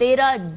13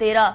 13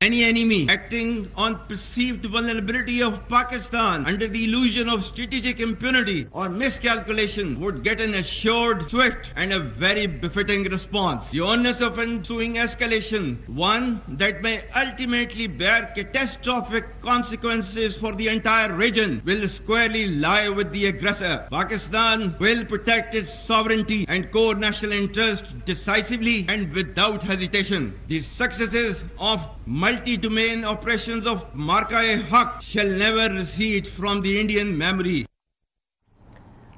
Any enemy acting on perceived vulnerability of Pakistan under the illusion of strategic impunity or miscalculation would get an assured, swift and a very befitting response. The onus of ensuing escalation, one that may ultimately bear catastrophic consequences for the entire region, will squarely lie with the aggressor. Pakistan will protect its sovereignty and core national interest decisively and without hesitation. The successes of multi-domain operations of Marka-e-Haq shall never recede from the Indian memory.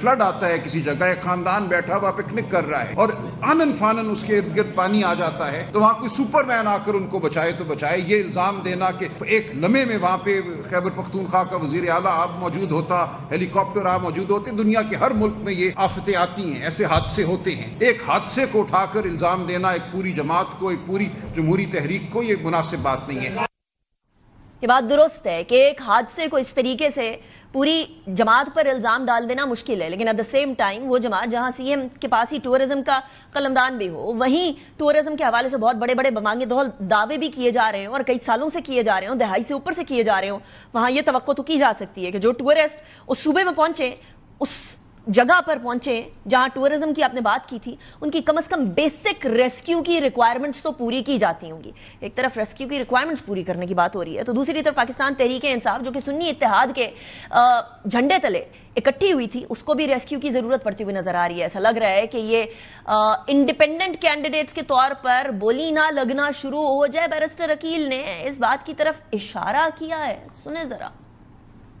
Flood آتا ہے کسی جگہ، ایک خاندان بیٹھا ہوا picnic کر رہا ہے اور آنن فانن اس کے ارد گرد پانی آ جاتا ہے، تو وہاں کوئی سپر مین آ کر ان کو بچائے تو بچائے. یہ الزام دینا کہ ایک لمحے میں وہاں پہ خیبر پختونخوا کا وزیر اعلیٰ آپ موجود ہوتا، ہیلی کاپٹر آپ موجود ہوتے. دنیا کے ہر ملک میں یہ آفتیں آتی ہیں، ایسے حادثے ہوتے ہیں. ایک حادثے کو اٹھا کر الزام دینا ایک پوری جماعت کو، ایک پوری جمہوری تحریک کو، یہ مناسب بات نہیں ہے. یہ بات درست ہے کہ ایک حادثے کو اس طریقے سے پوری جماعت پر الزام ڈال دینا مشکل ہے، لیکن ایٹ دا سیم ٹائم وہ جماعت جہاں سی ایم کے پاس ہی ٹورزم کا قلمدان بھی ہو، وہیں ٹورزم کے حوالے سے بہت بڑے بڑے بمانگے دعوے بھی کیے جا رہے ہیں اور کئی سالوں سے کیے جا رہے ہوں، دہائی سے اوپر سے کیے جا رہے ہوں. وہاں یہ توقع تو کی جا سکتی ہے کہ جو ٹورسٹ اس صوبے میں پہنچے، اس جگہ پر پہنچے جہاں ٹورزم کی آپ نے بات کی تھی، ان کی کم از کم بیسک ریسکیو کی ریکوائرمنٹس تو پوری کی جاتی ہوں گی. ایک طرف ریسکیو کی ریکوائرمنٹس پوری کرنے کی بات ہو رہی ہے تو دوسری طرف پاکستان تحریک انصاف جو کہ سنی اتحاد کے جھنڈے تلے اکٹھی ہوئی تھی، اس کو بھی ریسکیو کی ضرورت پڑتی ہوئی نظر آ رہی ہے. ایسا لگ رہا ہے کہ یہ انڈیپینڈنٹ کینڈیڈیٹس کے طور پر بولی نہ لگنا شروع ہو جائے. بیرسٹر عقیل نے اس بات کی طرف اشارہ کیا ہے، سنیں ذرا.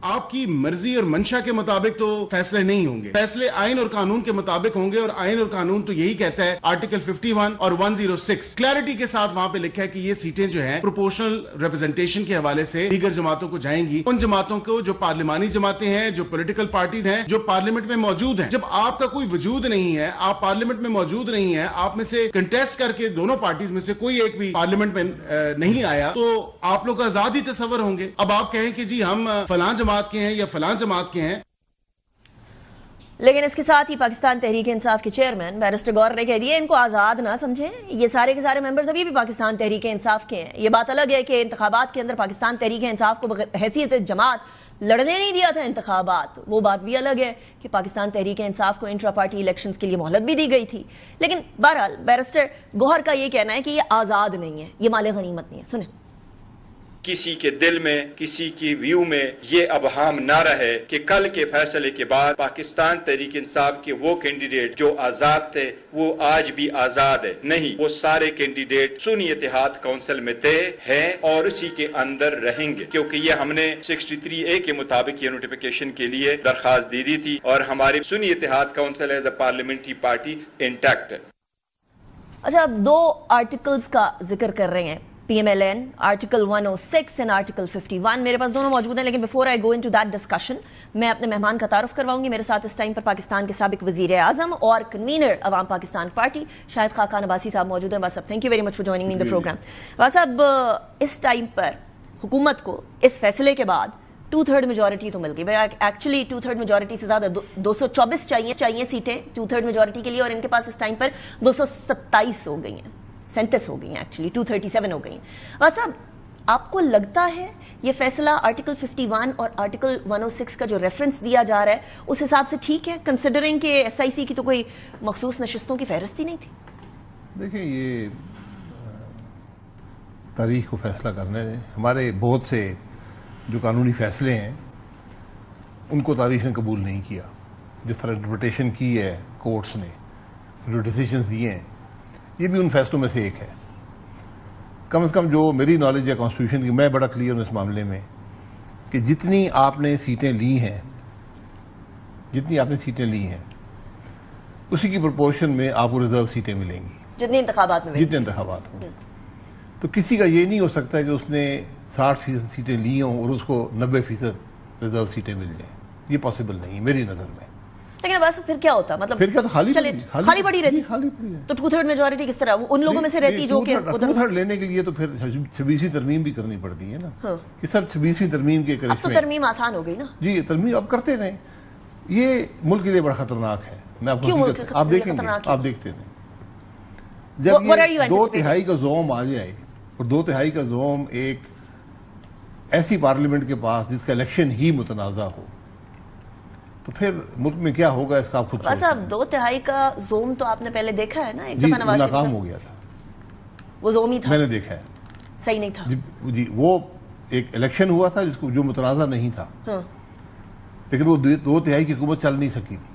آپ کی مرضی اور منشا کے مطابق تو فیصلے نہیں ہوں گے، فیصلے آئین اور قانون کے مطابق ہوں گے، اور آئین اور قانون تو یہی کہتا ہے آرٹیکل 51 اور 106 کلیئرٹی کے ساتھ وہاں پہ لکھا ہے کہ یہ سیٹیں جو ہیں پروپورشنل ریپرزنٹیشن کے حوالے سے دیگر جماعتوں کو جائیں گی. ان جماعتوں کو جو پارلیمانی جماعتیں ہیں، جو پولیٹیکل پارٹیز ہیں، جو پارلیمنٹ میں موجود ہیں. جب آپ کا کوئی وجود نہیں ہے، آپ پارلیمنٹ میں موجود نہیں ہیں، آپ میں سے کنٹیسٹ کر کے دونوں پارٹیز میں سے کوئی ایک بھی پارلیمنٹ میں نہیں آیا، تو آپ لوگ آزاد ہی تصور ہوں گے. اب آپ کہیں کہ جی ہم فلاں جماعت کے ہیں یا فلاں جماعت کے ہیں. لیکن اس کے ساتھ ہی پاکستان تحریک انصاف کے چیئرمین بیرسٹر گور نے کہہ دیا ان کو آزاد نہ سمجھیں، یہ سارے کے سارے ممبرز ابھی بھی پاکستان تحریک انصاف کے ہیں. یہ بات الگ ہے کہ انتخابات کے اندر پاکستان تحریک انصاف کو حیثیت جماعت لڑنے نہیں دیا تھا انتخابات، وہ بات بھی الگ ہے کہ پاکستان تحریک انصاف کو انٹرا پارٹی الیکشنز کے لیے مہلت بھی دی گئی تھی. لیکن بہرحال بیرسٹر گوہر کا یہ کہنا ہے کہ یہ آزاد نہیں ہے، یہ مال غنیمت نہیں ہے. سنیں. کسی کے دل میں، کسی کی ویو میں یہ ابہام نہ رہے کہ کل کے فیصلے کے بعد پاکستان تحریک انصاف کے وہ کینڈیڈیٹ جو آزاد تھے وہ آج بھی آزاد ہے. نہیں، وہ سارے کینڈیڈیٹ سنی اتحاد کونسل میں تھے، ہیں اور اسی کے اندر رہیں گے، کیونکہ یہ ہم نے 63A کے مطابق یہ نوٹیفیکیشن کے لیے درخواست دی تھی اور ہماری سنی اتحاد council as a parliamentary party intact ہے. اچھا، اب دو آرٹیکلز کا ذکر کر رہے ہیں P M L N, article 106 and article 51. میرے پاس دونوں موجود ہیں، لیکن before I go into that discussion میں اپنے مہمان کا تعارف کرواؤں گی. میرے ساتھ اس ٹائم پر پاکستان کے سابق وزیر اعظم اور کنوینر عوام پاکستان پارٹی شاہد خاقان عباسی صاحب موجود ہیں. صاحب thank you very much for joining me in the programme. صاحب، اس ٹائم پر حکومت کو اس فیصلے کے بعد 2/3 میجورٹی تو مل گئی. ایکچولی 2/3 میجورٹی سے زیادہ 224 چاہیے سیٹیں 2/3 میجورٹی کے لیے، اور ان کے پاس اس ٹائم پر 227 ہو گئی ہیں، 37 ہو گئی ہیں، ایکچولی 237 ہو گئی ہیں. صاحب، آپ کو لگتا ہے یہ فیصلہ آرٹیکل 51 اور آرٹیکل 106 کا جو ریفرنس دیا جا رہا ہے اس حساب سے ٹھیک ہے، کنسیڈرنگ کہ ایس آئی سی کی تو کوئی مخصوص نشستوں کی فہرست ہی نہیں تھی؟ دیکھیں، یہ تاریخ کو فیصلہ کرنے دیں. ہمارے بہت سے جو قانونی فیصلے ہیں ان کو تاریخ نے قبول نہیں کیا. جس طرح انٹرپریٹیشن کی ہے کورٹس نے، جو ڈیسیجنز دیے ہیں، یہ بھی ان فیصلوں میں سے ایک ہے. کم از کم جو میری نالج ہے کانسٹیٹیوشن کی، میں بڑا کلیئر ہوں اس معاملے میں کہ جتنی آپ نے سیٹیں لی ہیں اسی کی پرپورشن میں آپ کو ریزرو سیٹیں ملیں گی جتنے انتخابات ہوں. تو کسی کا یہ نہیں ہو سکتا کہ اس نے 60% سیٹیں لی ہوں اور اس کو 90% ریزرو سیٹیں مل جائیں. یہ پاسبل نہیں میری نظر میں. لیکن بس پھر کیا ہوتا، مطلب پھر کیا تو خالی پڑی رہتی. تو 2/3 میجورٹی کس طرح ان لوگوں میں سے رہتی جو کہ 2/3 لینے کے لیے تو پھر 26ویں ترمیم بھی کرنی پڑتی ہے نا. یہ سب 26ویں ترمیم کے اب تو ترمیم آسان ہو گئی نا. جی، ترمیم اب کرتے رہیں. یہ ملک کے لیے بڑا خطرناک ہے. میں آپ دیکھیں گے، آپ دیکھتے رہیں. جب یہ 2/3 کا زوم آ جائے، اور 2/3 کا زوم ایک ایسی پارلیمنٹ کے پاس جس کا الیکشن ہی متنازع ہو، تو پھر ملک میں کیا ہوگا اس کا آپ خود بس. اب 2/3 کا زوم تو آپ نے پہلے دیکھا ہے نا، ایک دفعہ نواز شریف ناکام ہو گیا تھا. وہ زوم ہی تھا، میں نے دیکھا ہے، صحیح نہیں تھا. جی، وہ ایک الیکشن ہوا تھا جو متنازع نہیں تھا، لیکن وہ 2/3 کی حکومت چل نہیں سکی تھی.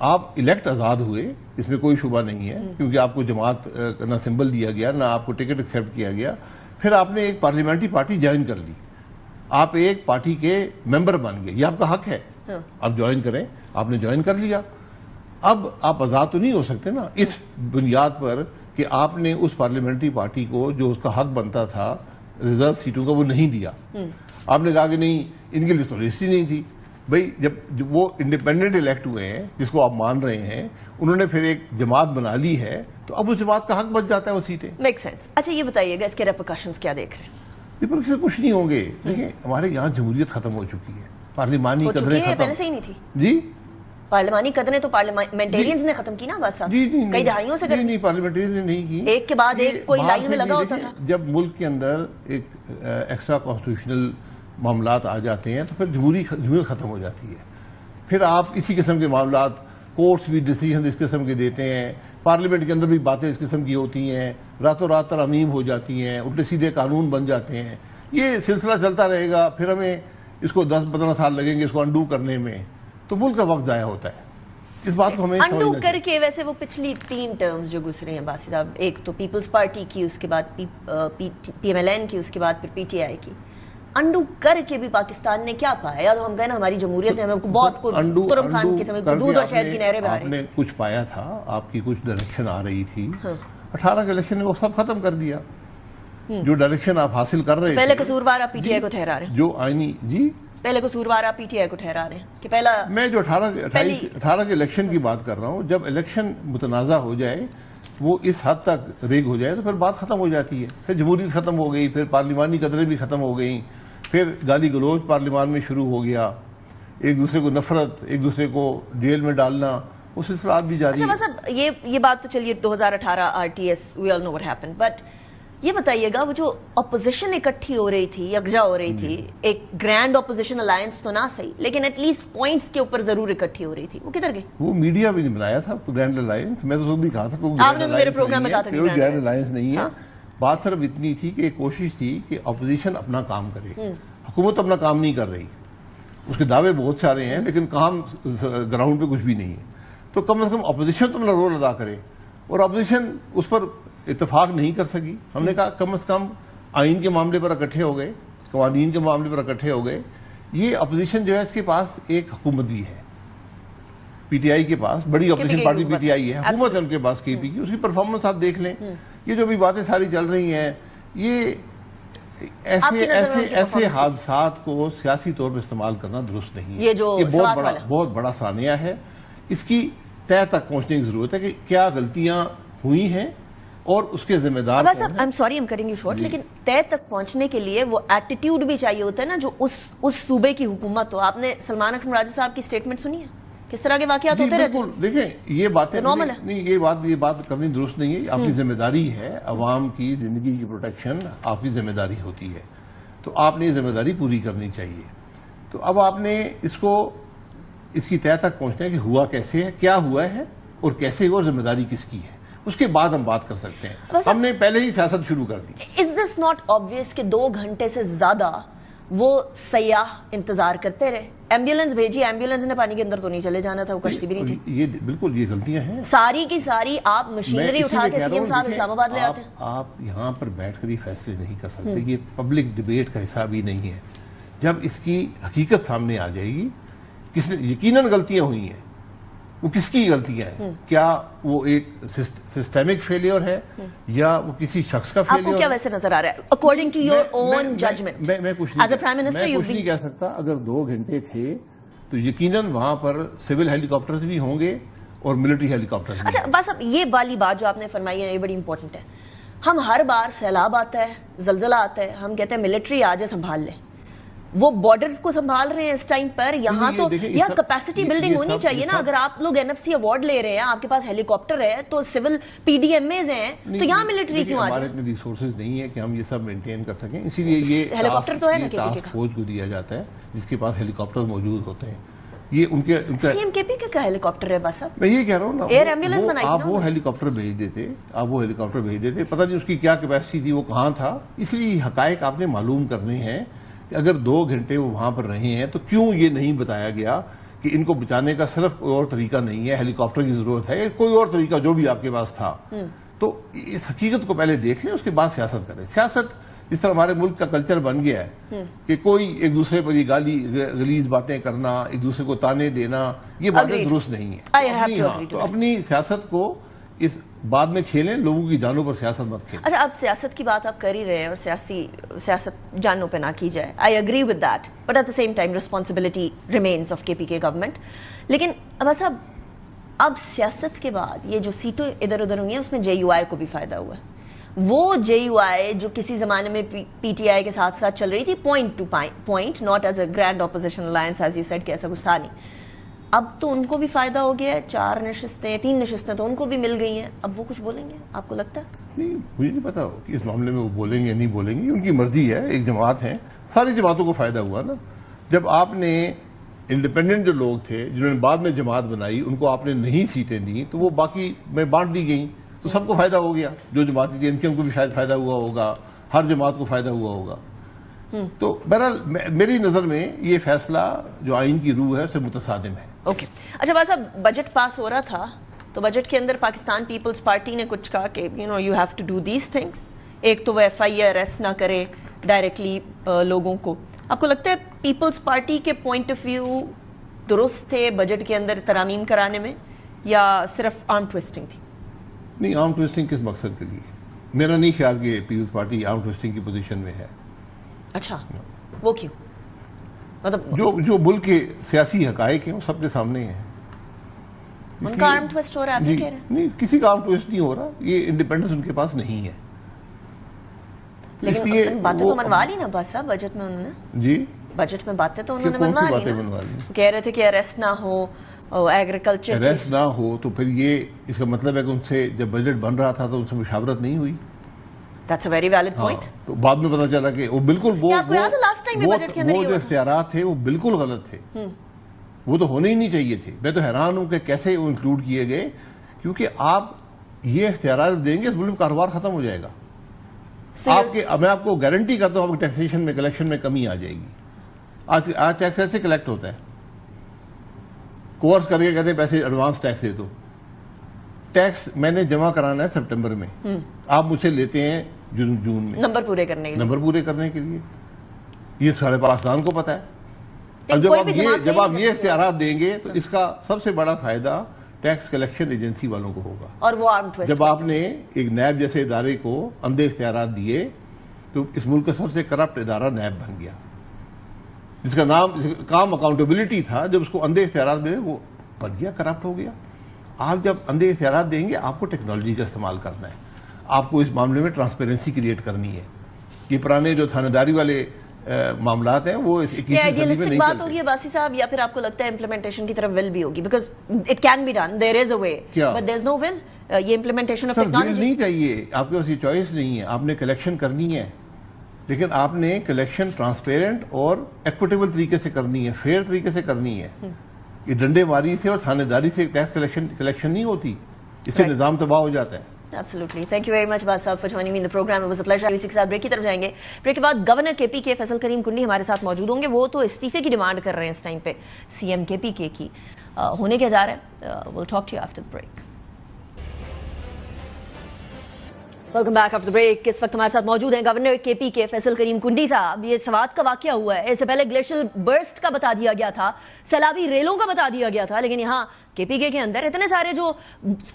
آپ الیکٹ آزاد ہوئے، اس میں کوئی شبہ نہیں ہے، کیونکہ آپ کو جماعت نہ سمبل دیا گیا نہ آپ کو ٹکٹ ایکسیپٹ کیا گیا. پھر آپ نے ایک پارلیمنٹری پارٹی جوائن کر لی، آپ ایک پارٹی کے ممبر بن گئے، یہ آپ کا حق ہے، آپ جوائن کریں. آپ نے جوائن کر لیا، اب آپ آزاد تو نہیں ہو سکتے نا اس بنیاد پر کہ آپ نے اس پارلیمنٹری پارٹی کو جو اس کا حق بنتا تھا ریزرو سیٹوں کا وہ نہیں دیا. آپ نے کہا کہ نہیں ان کے لیے تو لسٹ ہی نہیں تھی. بھائی جب وہ انڈیپینڈنٹ الیکٹ ہوئے ہیں جس کو آپ مان رہے ہیں، انہوں نے پھر ایک جماعت بنا لی ہے تو اب اس جماعت کا حق بچ جاتا ہے وہ سیٹیں. Make sense. اچھا یہ بتائیے گا اس کے ریپرکشنز کیا دیکھ رہے ہیں؟ ریپرکشن کچھ نہیں ہوں گے. دیکھیں ہمارے یہاں جمہوریت ختم ہو چکی ہے، پارلیمانی قدریں ختم. پہلے سے ہی نہیں تھی جی. پارلیمانی قدریں تو پارلیمنٹیرینز نے ختم کی نا بس صاحب. کئی دہائیوں سے نہیں پارلیمنٹیرینز نے نہیں کی. ایک کے بعد ایک کوئی لائن میں لگا ہوتا تھا. جب ملک کے اندر ایک ایکسٹرا کانسٹیٹیوشنل معاملات آ جاتے ہیں تو پھر جمہوریت ختم ہو جاتی ہے. پھر آپ اسی قسم کے معاملات، کورٹس بھی ڈیسیژن اس قسم کے دیتے ہیں، پارلیمنٹ کے اندر بھی باتیں اس قسم کی ہوتی ہیں، راتوں رات ترامیم ہو جاتی ہیں، الٹے سیدھے قانون بن جاتے ہیں. یہ سلسلہ چلتا رہے گا، پھر ہمیں اس کو 10-15 سال لگیں گے اس کو انڈو کرنے میں، تو ملک کا وقت ضائع ہوتا ہے. اس بات کو ہمیں انڈو کر کے ویسے وہ پچھلی 3 ٹرمز جو گزرے ہیں باسی صاحب، ایک تو پیپلز پارٹی کی، اس کے بعد پی ایم ایل این کی، اس کے بعد پھر پی ٹی آئی کی، انڈو کر کے بھی پاکستان نے کیا پایا؟ یا تو ہم کہیں نا ہماری جمہوریت نے ہمیں بہت ترم خان کے سمے دودھ اور شہد کی نہریں بہا رہی. آپ نے کچھ پایا تھا، آپ کی کچھ ڈائریکشن آ رہی تھی. 18 کے الیکشن نے وہ سب ختم کر دیا. جو ڈائریکشن آپ حاصل کر رہے تھے، پہلے قصوروار آپ پی ٹی آئی کو ٹھہرا رہے ہیں، جو آئینی جی پہلے قصوروار آپ پی ٹی آئی کو ٹھہرا رہے ہیں کہ پہلا. میں جو 18 کے الیکشن کی بات کر رہا ہوں، جب الیکشن متنازع ہو جائے، وہ اس حد تک ریگ ہو جائے تو پھر بات ختم ہو جاتی ہے. پھر جمہوریت ختم ہو گئی، پھر پارلیمانی قدریں بھی ختم ہو گئیں، پھر گالی گلوچ پارلیمان میں شروع ہو گیا، ایک دوسرے کو نفرت، ایک دوسرے کو جیل میں ڈالنا، وہ سلسلہ آج بھی جاری ہے. اچھا صاحب یہ بات تو چلیے 2018 R T S we all know what happen, but یہ بتائیے گا وہ جو اپوزیشن اکٹھی ہو رہی تھی، یکجا ہو رہی تھی، ایک گرینڈ اپوزیشن الائنس تو نہ صحیح لیکن ایٹ لیسٹ پوائنٹس کے اوپر ضرور اکٹھی ہو رہی تھی، وہ کدھر گئی؟ وہ میڈیا بھی نہیں بنایا تھا گرینڈ الائنس. میں تو بھی کہا تھا آپ نے تو میرے پروگرام میں کہا تھا کہ گرینڈ الائنس نہیں ہے. بات صرف اتنی تھی کہ ایک کوشش تھی کہ اپوزیشن اپنا کام کرے، حکومت اپنا کام نہیں کر رہی. اس کے دعوے بہت سارے ہیں لیکن کام گراؤنڈ پہ کچھ بھی نہیں ہے. تو کم از کم اپوزیشن تو اپنا رول ادا کرے، اور اپوزیشن اس پر اتفاق نہیں کر سکی. ہم نے کہا کم از کم آئین کے معاملے پر اکٹھے ہو گئے، قوانین کے معاملے پر اکٹھے ہو گئے. یہ اپوزیشن جو ہے اس کے پاس ایک حکومت بھی ہے، پی ٹی آئی کے پاس بڑی opposition party P T I ہے، حکومت ہے ان کے پاس کے پی کی. اس کی پرفارمنس آپ دیکھ لیں. یہ جو بھی باتیں ساری چل رہی ہیں، یہ ایسے حادثات کو سیاسی طور پر استعمال کرنا درست نہیں ہے. یہ بہت بڑا سانحہ ہے. اس کی تہہ تک پہنچنے کی ضرورت ہے کہ کیا غلطیاں ہوئی ہیں اور اس کے ذمہ دار کون ہیں. I'm sorry I'm cutting you short، لیکن تہہ تک پہنچنے کے لیے وہ ایٹیٹیوڈ بھی چاہیے ہوتا ہے نا جو اس صوبے کی حکومت ہو. آپ نے سلمان اکرم راجہ صاحب کی سٹیٹمنٹ سنی ہے؟ کس طرح کے واقعات ہوتے رہتے ہیں؟ بالکل. دیکھیں یہ باتیں نہیں، یہ بات کرنی درست نہیں ہے. آپ کی ذمہ داری ہے، عوام کی زندگی کی پروٹیکشن آپ کی ذمہ داری ہوتی ہے، تو آپ نے یہ ذمہ داری پوری کرنی چاہیے. تو اب آپ نے اس کی تہہ تک پہنچنا ہے کہ ہوا کیسے ہے، کیا ہوا ہے اور کیسے ہوا اور ذمہ داری کس کی ہے. اس کے بعد ہم بات کر سکتے ہیں. ہم نے پہلے ہی سیاست شروع کر دی. Is this not obvious کہ 2 گھنٹے سے زیادہ وہ سیاح انتظار کرتے رہے؟ ایمبولینس بھیجی، ایمبولینس نے پانی کے اندر تو نہیں چلے جانا تھا، وہ کشتی بھی نہیں تھی. یہ بالکل یہ غلطیاں ہیں ساری کی ساری. آپ مشینری اٹھا کے سی ایم صاحب اسلام آباد لے آتے ہیں. آپ یہاں پر بیٹھ کر ہی فیصلے نہیں کر سکتے. یہ پبلک ڈبیٹ کا حصہ بھی نہیں ہے. جب اس کی حقیقت سامنے آ جائے گی، کس نے یقیناً غلطیاں ہوئی ہیں، وہ کس کی غلطیاں ہیں؟ کیا وہ ایک سسٹمک فیلیئر ہے یا وہ کسی شخص کا فیلیئر ہے؟ آپ کو کیا ویسے نظر آ رہا ہے according to your own judgement? میں کچھ نہیں کہہ سکتا. اگر 2 گھنٹے تھے تو یقیناً وہاں پر سول ہیلی کاپٹرز بھی ہوں گے اور ملٹری ہیلی کاپٹرز بھی. اچھا بس اب یہ والی بات جو آپ نے فرمائی ہے یہ بڑی امپورٹنٹ ہے. ہم ہر بار سیلاب آتا ہے، زلزلہ آتا ہے، ہم کہتے ہیں ملٹری آ جائے سنبھال لے. وہ بارڈرز کو سنبھال رہے ہیں اس ٹائم پر. یہاں تو یہاں کیپیسٹی بلڈنگ ہونی چاہیے نا. اگر آپ لوگ این ایف سی ایوارڈ لے رہے ہیں، آپ کے پاس ہیلی کاپٹر ہے، تو civil P D M As ہیں، تو یہاں ملٹری کیوں آ جائے؟ ہمارے اتنے ریسورسز نہیں ہے کہ ہم یہ سب مینٹین کر سکیں. اسی لیے یہ ہیلی کاپٹر تو ہے نا ٹاسک فورس کو دیا جاتا ہے جس کے پاس ہیلی کاپٹر موجود ہوتے ہیں. یہ ان کا سی ایم کے پی کا ہیلی کاپٹر ہے. بس میں یہ کہہ رہا ہوں نا، ایئر ایمبولینس بنائی آپ وہ ہیلی کاپٹر بھیج دیتے. پتہ نہیں اس کی کیا کیپیسٹی تھی، وہ کہاں تھا. اس لیے حقائق آپ نے معلوم کرنے ہیں کہ اگر 2 گھنٹے وہ وہاں پر رہے ہیں تو کیوں یہ نہیں بتایا گیا کہ ان کو بچانے کا صرف کوئی اور طریقہ نہیں ہے، ہیلی کاپٹر کی ضرورت ہے، کوئی اور طریقہ جو بھی آپ کے پاس تھا، تو اس حقیقت کو پہلے دیکھ لیں، اس کے بعد سیاست کریں. سیاست جس طرح ہمارے ملک کا کلچر بن گیا ہے کہ کوئی ایک دوسرے پر یہ گالی غلیظ باتیں کرنا، ایک دوسرے کو تانے دینا، یہ باتیں درست نہیں ہیں. تو اپنی سیاست کو اس بعد میں کھیلیں، لوگوں کی جانوں پر سیاست مت کھیلیں. اچھا، اب سیاست کی بات آپ کر ہی رہے ہیں اور سیاست جانوں پہ نہ کی جائے. I agree with that, but at the same time responsibility remains of KPK government. لیکن اب سیاست کے بعد یہ جو سیٹیں ادھر ادھر ہوئی ہیں اس میں JUI کو بھی فائدہ ہوا ہے. وہ JUI جو کسی زمانے میں PTI کے ساتھ ساتھ چل رہی تھی point to point, not as a grand opposition alliance as you said کہ ایسا کچھ تھا نہیں. اب تو ان کو بھی فائدہ ہو گیا ہے، 3 نشستیں تو ان کو بھی مل گئی ہیں. اب وہ کچھ بولیں گے آپ کو لگتا ہے؟ نہیں، مجھے نہیں پتا کہ اس معاملے میں وہ بولیں گے یا نہیں بولیں گے، ان کی مرضی ہے. ایک جماعت ہے، ساری جماعتوں کو فائدہ ہوا نا. جب آپ نے انڈیپینڈنٹ جو لوگ تھے جنہوں نے بعد میں جماعت بنائی ان کو آپ نے نہیں سیٹیں دی تو وہ باقی میں بانٹ دی گئیں، تو سب کو فائدہ ہو گیا. جو جماعتیں تھیں ان کو بھی شاید فائدہ ہوا ہوگا، ہر جماعت کو فائدہ ہوا ہوگا. تو بہرحال میری نظر میں یہ فیصلہ جو آئین کی روح ہے اس سے متصادم ہے. اوکے. اچھا بات صاحب، بجٹ پاس ہو رہا تھا تو بجٹ کے اندر پاکستان پیپلز پارٹی نے کچھ کہا کہ you have to do these things. ایک تو وہ FIA اریسٹ نہ کرے ڈائریکٹلی لوگوں کو. آپ کو لگتا ہے پیپلز پارٹی کے پوائنٹ آف ویو درست تھے بجٹ کے اندر ترامیم کرانے میں، یا صرف آرم ٹویسٹنگ تھی؟ نہیں، آرم ٹویسٹنگ کس مقصد کے لیے؟ میرا نہیں خیال کہ پیپلز پارٹی آرم ٹویسٹنگ کی پوزیشن میں ہے. اچھا، وہ کیوں؟ مطلب جو ملک کے سیاسی حقائق ہیں وہ سب کے سامنے ہیں. ان کا آرم ٹویسٹ ہو رہا ہے، آپ کہہ رہے ہیں؟ نہیں، کسی کا آرم ٹویسٹ نہیں ہو رہا. یہ انڈیپینڈنس ان کے پاس نہیں ہے. لیکن باتیں تو منوا لی نا بس صاحب بجٹ میں انہوں نے. جی، بجٹ میں باتیں تو انہوں نے منوا لی. کہہ رہے تھے کہ اریسٹ نہ ہو، ایگریکلچر اریسٹ نہ ہو، تو پھر یہ اس کا مطلب ہے کہ ان سے جب بجٹ بن رہا تھا تو ان سے مشاورت نہیں ہوئی. That's a very valid point. تو بعد میں پتا چلا کہ وہ بالکل وہ جو اختیارات تھے وہ بالکل غلط تھے، وہ تو ہونے ہی نہیں چاہیے تھے. میں تو حیران ہوں کہ کیسے وہ انکلوڈ کیے گئے، کیونکہ آپ یہ اختیارات دیں گے اس ملک میں کاروبار ختم ہو جائے گا. میں آپ کو گارنٹی کرتا ہوں آپ کی ٹیکسیشن میں کلیکشن میں کمی آ جائے گی. آج ٹیکس ایسے کلیکٹ ہوتا ہے، کورس کر کے کہتے ہیں پیسے ایڈوانس ٹیکس دے دو. ٹیکس میں نے جمع کرانا ہے سپٹمبر میں، آپ مجھ سے لیتے ہیں جون میں نمبر پورے کرنے کے لیے. یہ سارے پاکستان کو پتا ہے. اب جب آپ یہ اختیارات دیں گے تو اس کا سب سے بڑا فائدہ ٹیکس کلیکشن ایجنسی والوں کو ہوگا. اور وہ جب آپ نے ایک نیب جیسے ادارے کو اندھے اختیارات دیے تو اس ملک کا سب سے کرپٹ ادارہ نیب بن گیا، جس کا کام اکاؤنٹیبلٹی تھا. جب اس کو اندھے اختیارات ملے وہ بن گیا، کرپٹ ہو گیا. آپ جب اندھے اختیارات دیں گے آپ کو ٹیکنالوجی کا استعمال کرنا ہے، آپ کو اس معاملے میں ٹرانسپیرنسی کریٹ کرنی ہے. یہ پرانے جو تھانہ داری والے معاملات ہیں وہ ریئلسٹک بات ہوگی باسی صاحب، یا پھر آپ کو لگتا ہے امپلیمنٹیشن کی طرف ول بھی ہوگی؟ Because it can be done, there is a way but there is no will. یہ امپلیمنٹیشن آف ٹیکنالوجی نہیں چاہیے، آپ کے پاس یہ چوائس نہیں ہے. آپ نے کلیکشن کرنی ہے لیکن آپ نے کلیکشن ٹرانسپیرنٹ اور ایکویٹیبل طریقے سے کرنی ہے، فیئر طریقے سے کرنی ہے. یہ ڈنڈے ماری سے اور تھانے داری سے ٹیکس کلیکشن نہیں ہوتی، اس سے نظام تباہ ہو جاتا ہے. Absolutely. Thank you very much, Bas sahab, for joining me in the program. It was a pleasure. اسی کے ساتھ بریک کی طرف جائیں گے. بریک کے بعد گورنر KPK فیصل کریم کنڈی ہمارے ساتھ موجود ہوں گے. وہ تو استعفے کی ڈیمانڈ کر رہے ہیں اس ٹائم پہ CM KPK کی. ہونے کیا جا رہا ہے؟ We'll talk to you after the break. Welcome back after break. اس وقت ہمارے ساتھ موجود ہیں گورنر KPK فیصل کریم کنڈی صاحب. یہ سوات کا واقعہ ہوا ہے، اس سے پہلے گلیشیئر برسٹ کا بتا دیا گیا تھا، سیلابی ریلوں کا بتا دیا گیا تھا، لیکن یہاں KPK کے اندر اتنے سارے جو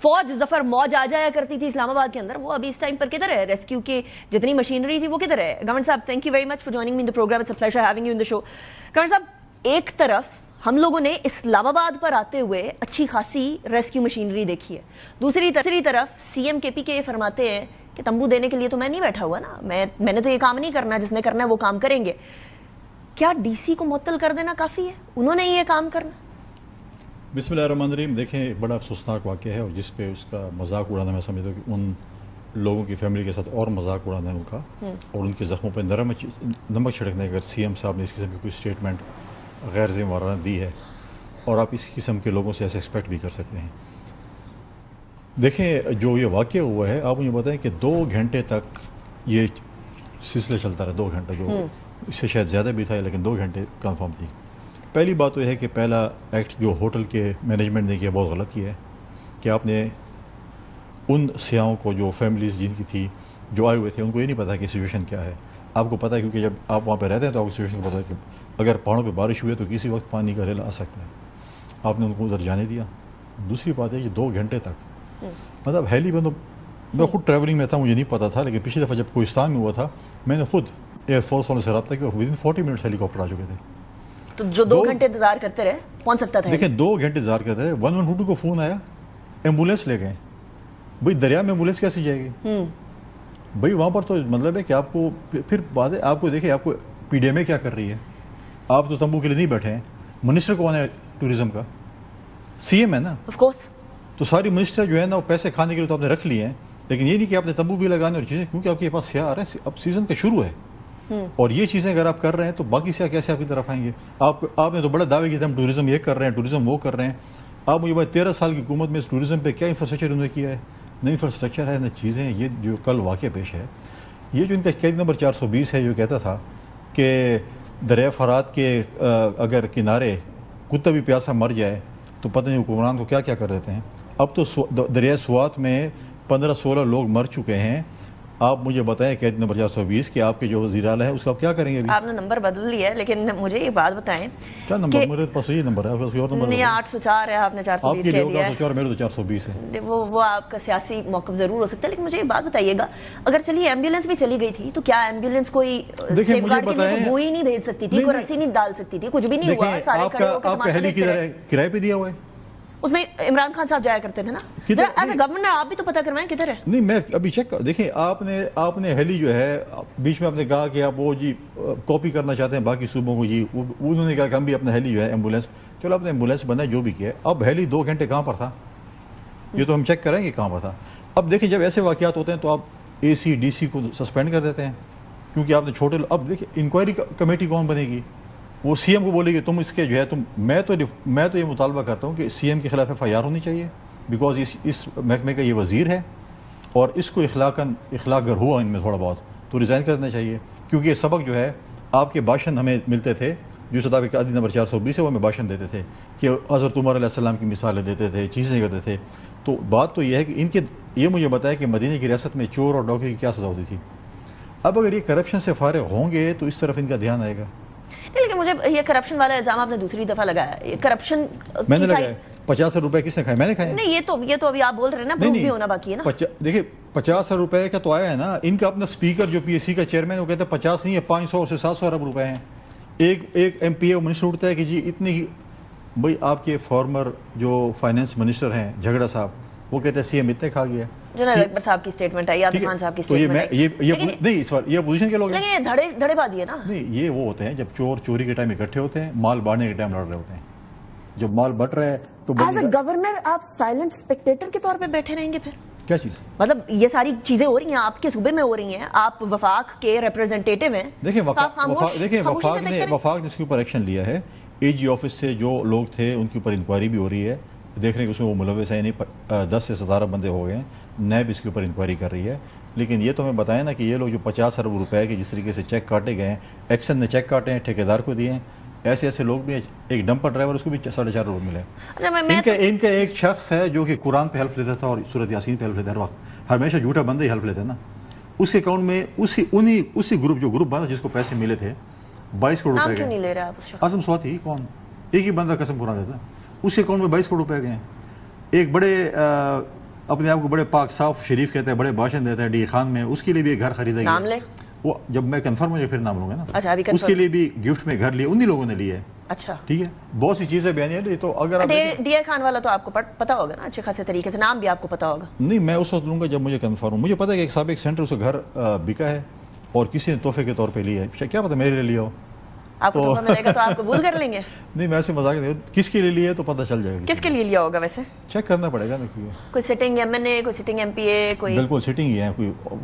فوج ظفر موج آ جایا کرتی تھی اسلام آباد کے اندر، وہ ابھی اس ٹائم پر کدھر ہے؟ ریسکیو کی جتنی مشینری تھی وہ کدھر ہے؟ گورنر صاحب thank you very much for joining me in the programme. It's a pleasure having you in the show. Governor صاحب، ایک طرف ہم لوگوں نے اسلام آباد پر آتے ہوئے اچھی خاصی ریسکیو مشینری دیکھی ہے، دوسری طرف CM KPK فرماتے ہیں کہ تمبو دینے کے لیے تو میں نہیں بیٹھا ہوا نا، میں نے تو یہ کام نہیں کرنا، جس نے کرنا ہے وہ کام کریں گے. کیا DC کو معطل کر دینا کافی ہے؟ انہوں نے یہ کام کرنا؟ بسم اللہ الرحمن الرحیم. دیکھیں، ایک بڑا افسوسناک واقعہ ہے اور جس پہ اس کا مذاق اڑانا، میں سمجھتا ہوں کہ ان لوگوں کی فیملی کے ساتھ اور مذاق اڑانا ہے ان کا، اور ان کے زخموں پہ نمک چھڑکنے. اگر CM صاحب نے اس قسم کی کوئی اسٹیٹمنٹ غیر ذمہ وارانہ دی ہے، اور آپ اس قسم کے لوگوں سے ایسے ایکسپیکٹ بھی کر سکتے ہیں. دیکھیں، جو یہ واقعہ ہوا ہے، آپ مجھے بتائیں کہ 2 گھنٹے تک یہ سلسلہ چلتا رہا. 2 گھنٹے، جو اس سے شاید زیادہ بھی تھا لیکن 2 گھنٹے کنفرم تھی. پہلی بات تو یہ ہے کہ پہلا ایکٹ جو ہوٹل کے مینجمنٹ نے کیا بہت غلط کیا ہے کہ آپ نے ان سیاحوں کو جو فیملیز جن کی تھی جو آئے ہوئے تھے ان کو یہ نہیں پتا کہ سچویشن کیا ہے. آپ کو پتا ہے کیونکہ جب آپ وہاں پہ رہتے ہیں تو آپ کو سچویشن کو پتا ہے کہ اگر پہاڑوں پہ بارش ہوئی ہے تو کسی وقت پانی کا ریل آ سکتا ہے. آپ نے ان کو ادھر جانے دیا. دوسری بات ہے کہ 2 گھنٹے تک مطلب ہیلی میں تو میں خود ٹریولنگ میں تھا, مجھے نہیں پتا تھا, لیکن پچھلی دفعہ جب کوہستان میں ہوا تھا میں نے خود ایئر فورس والوں سے رابطہ کیا, within 40 minutes helicopter آ چکے تھے. تو جو 2 گھنٹے انتظار کرتے رہے پہنچ سکتا تھا. دیکھیں 2 گھنٹے انتظار کرتے رہے, 112 کو فون آیا, ایمبولینس لے گئے. بھائی دریا میں ایمبولینس کیسے جائے گی بھائی وہاں پر؟ تو مطلب ہے کہ آپ کو پھر بات ہے, آپ کو دیکھیں آپ کو پی ڈی ایم اے کیا کر رہی ہے. آپ تو تمبو کے لیے نہیں بیٹھے ہیں. منسٹر کون ہے ٹوریزم کا؟ سی ایم ہے نا. Of course. تو ساری منسٹر جو ہے نا وہ پیسے کھانے کے لیے تو آپ نے رکھ لیے ہیں, لیکن یہ نہیں کہ آپ نے تمبو بھی لگانے اور چیزیں, کیونکہ آپ کے پاس سیاح آ رہے ہیں, اب سیزن کا شروع ہے اور یہ چیزیں اگر آپ کر رہے ہیں تو باقی سیاح کیسے آپ کی طرف آئیں گے؟ آپ نے تو بڑا دعوے کیا تھا ہم ٹوریزم یہ کر رہے ہیں, ٹوریزم وہ کر رہے ہیں. آپ مجھے بھائی 13 سال کی حکومت میں اس ٹوریزم پہ کیا انفراسٹرکچر انہوں نے کیا ہے؟ نہ انفراسٹرکچر ہے نہ چیزیں. یہ جو کل واقعہ پیش ہے, یہ جو ان کا قید نمبر 420 ہے جو کہتا تھا کہ دریا فرات کے اگر کنارے کتا بھی پیاسا مر جائے تو پتہ نہیں حکمران کو کیا کیا کر دیتے ہیں. اب تو دریا سوات میں 15-16 لوگ مر چکے ہیں. آپ مجھے بتائیں قید نمبر 420 کہ آپ کے جو وزیر اعلیٰ ہے اس کا آپ کیا کریں گے؟ آپ نے نمبر بدل لیا ہے, لیکن مجھے یہ بات بتائیں کیا نمبر میرے پاس یہ نمبر ہے, آپ کوئی اور نمبر نہیں 804 ہے, آپ نے 420 کہہ دیا ہے. 804 میرے تو 420 ہے. وہ آپ کا سیاسی موقف ضرور ہو سکتا ہے, لیکن مجھے یہ بات بتائیے گا اگر چلیے ایمبولینس بھی چلی گئی تھی تو کیا ایمبولینس کوئی سیف گارڈ کے لیے بوئی نہیں بھیج سکتی تھی, کوئی رسی نہیں ڈال سکتی تھی, کچھ بھی نہیں ہوا, سارے کھڑے ہو کے آپ کا ہیلی کرائے پہ دیا ہوا ہے. اس میں عمران خان صاحب جایا کرتے تھے نا, ایز اے گورنمنٹ آپ بھی تو پتہ کروائیں کدھر ہے. نہیں میں ابھی چیک دیکھیں, آپ نے ہیلی جو ہے بیچ میں آپ نے کہا کہ آپ وہ جی کاپی کرنا چاہتے ہیں باقی صوبوں کو, جی انہوں نے کہا کہ ہم بھی اپنا ہیلی جو ہے ایمبولینس, چلو آپ نے ایمبولینس بنا جو بھی کیا. اب ہیلی 2 گھنٹے کہاں پر تھا یہ تو ہم چیک کریں گے کہاں پر تھا. اب دیکھیں جب ایسے واقعات ہوتے ہیں تو آپ اے سی ڈی سی کو سسپینڈ کر دیتے ہیں کیونکہ آپ نے چھوٹے. اب دیکھیں انکوائری کمیٹی کون بنے گی؟ وہ سی ایم کو بولے گی تم اس کے جو ہے میں تو یہ مطالبہ کرتا ہوں کہ سی ایم کے خلاف ایف آئی آر ہونی چاہیے, بیکاز اس محکمے کا یہ وزیر ہے اور اس کو اخلاق اگر ہوا ان میں تھوڑا بہت تو ریزائن کر دینا چاہیے. کیونکہ یہ سبق جو ہے آپ کے بھاشن ہمیں ملتے تھے جو صداب کے عدد نمبر 420 ہے وہ ہمیں بھاشن دیتے تھے کہ حضرت عمر علیہ السلام کی مثالیں دیتے تھے, چیزیں کرتے تھے. تو بات تو یہ ہے کہ ان کے یہ مجھے بتایا کہ مدینہ کی ریاست میں چور اور ڈاکے کی کیا سزا ہوتی تھی. اب اگر یہ کرپشن سے فارغ ہوں گے تو اس طرف ان کا دھیان آئے گا. لیکن مجھے یہ کرپشن والا الزام آپ نے دوسری دفعہ لگایا, یہ کرپشن میں نے لگایا. 50 روپے کس نے کھائے؟ میں نے کھائے. نہیں یہ تو ابھی آپ بول رہے ہیں نا, پروف بھی ہونا باقی ہے نا. دیکھیں 50 روپے کا تو آیا ہے نا. ان کا اپنا اسپیکر جو پی ایس سی کا چیئرمین وہ کہتے ہیں 50 نہیں ہے 500 سے 700 ارب روپے ہیں. ایک ایم پی اے منسٹر اٹھتا ہے کہ جی اتنی. بھائی آپ کے فارمر جو فائنینس منسٹر ہیں جھگڑا صاحب وہ کہتے ہیں سی ایم اتنے کھا گیا. جنرل اکبر صاحب کی سٹیٹمنٹ ہے, یاد خان صاحب کی سٹیٹمنٹ ہے. نہیں اس بار یہ اپوزیشن کے لوگ ہیں. لیکن یہ دھڑے بازی ہے نا. نہیں یہ وہ ہوتے ہیں جب چور چوری کے ٹائم اکٹھے ہوتے ہیں, مال بانٹنے کے ٹائم لڑ رہے ہوتے ہیں. جب مال بٹ رہا ہے تو ایز اے گورنر آپ سائلنٹ اسپیکٹیٹر کے طور پہ بیٹھے رہیں گے پھر؟ کیا چیز مطلب یہ ساری چیزیں ہو رہی ہیں آپ کے صوبے میں ہو رہی ہیں, آپ وفاق کے ریپرزینٹیٹیو ہیں. دیکھیں وفاق نے اس کے اوپر ایکشن لیا ہے. اے جی آفس سے جو لوگ تھے ان کے اوپر انکوائری بھی ہو رہی ہے. دیکھ رہے ہیں کہ اس میں وہ ملوث ہے, یعنی 10 سے 17 بندے ہو گئے ہیں. نیب اس کے اوپر انکوائری کر رہی ہے. لیکن یہ تو ہمیں بتائیں نا کہ یہ لوگ جو 50 ارب روپے کے جس طریقے سے چیک کاٹے گئے ہیں, ایکشن نے چیک کاٹے ہیں, ٹھیکیدار کو دیے ہیں, ایسے لوگ بھی. ایک ڈمپر ڈرائیور اس کو بھی 4.5 روپے ملے. ان کا ایک شخص ہے جو کہ قرآن پہ حلف لیتا تھا اور سورۃ یاسین پہ حلف لیتا ہے, ہر وقت ہمیشہ جھوٹا بندے ہی حلف لیتے ہیں نا. اس کے اکاؤنٹ میں اسی گروپ بنا جس کو پیسے ملے تھے 22 کروڑ روپے گئے. اعظم سواتی کون, ایک ہی بندہ قسم قرآن دیتا, اس کے اکاؤنٹ میں 22 کروڑ روپے گئے ہیں. ایک بڑے اپنے آپ کو بڑے پاک صاف شریف کہتے ہیں, بڑے بھاشن دیتا ہے ڈی خان میں, اس کے لیے بھی ایک گھر خریدا گیا. وہ جب میں کنفرم ہو جائے پھر نام لوں گا نا. اس کے لیے بھی گفٹ میں گھر لیے, انہی لوگوں نے لیے. اچھا ٹھیک ہے, بہت سی چیزیں بیان ہے. تو اگر ڈی خان والا تو آپ کو پتا ہوگا نا اچھے خاصے طریقے سے, نام بھی آپ کو پتا ہوگا. نہیں میں اس وقت لوں گا جب مجھے کنفرم. مجھے پتا ہے کہ ایک سابق سینٹر اس کا گھر بکا ہے اور کسی نے تحفے کے طور پہ لیا ہے. کیا پتا میرے لیے لیا ہو, آپ کو تحفہ ملے گا تو آپ قبول کر لیں گے. نہیں میں ایسے مذاق نہیں, کس کے لیے لیا ہے تو پتہ چل جائے گا. کس کے لیے لیا ہوگا ویسے چیک کرنا پڑے گا نا. کوئی سٹنگ ایم این اے, کوئی سٹنگ ایم پی اے, کوئی بالکل سٹنگ ہی ہے.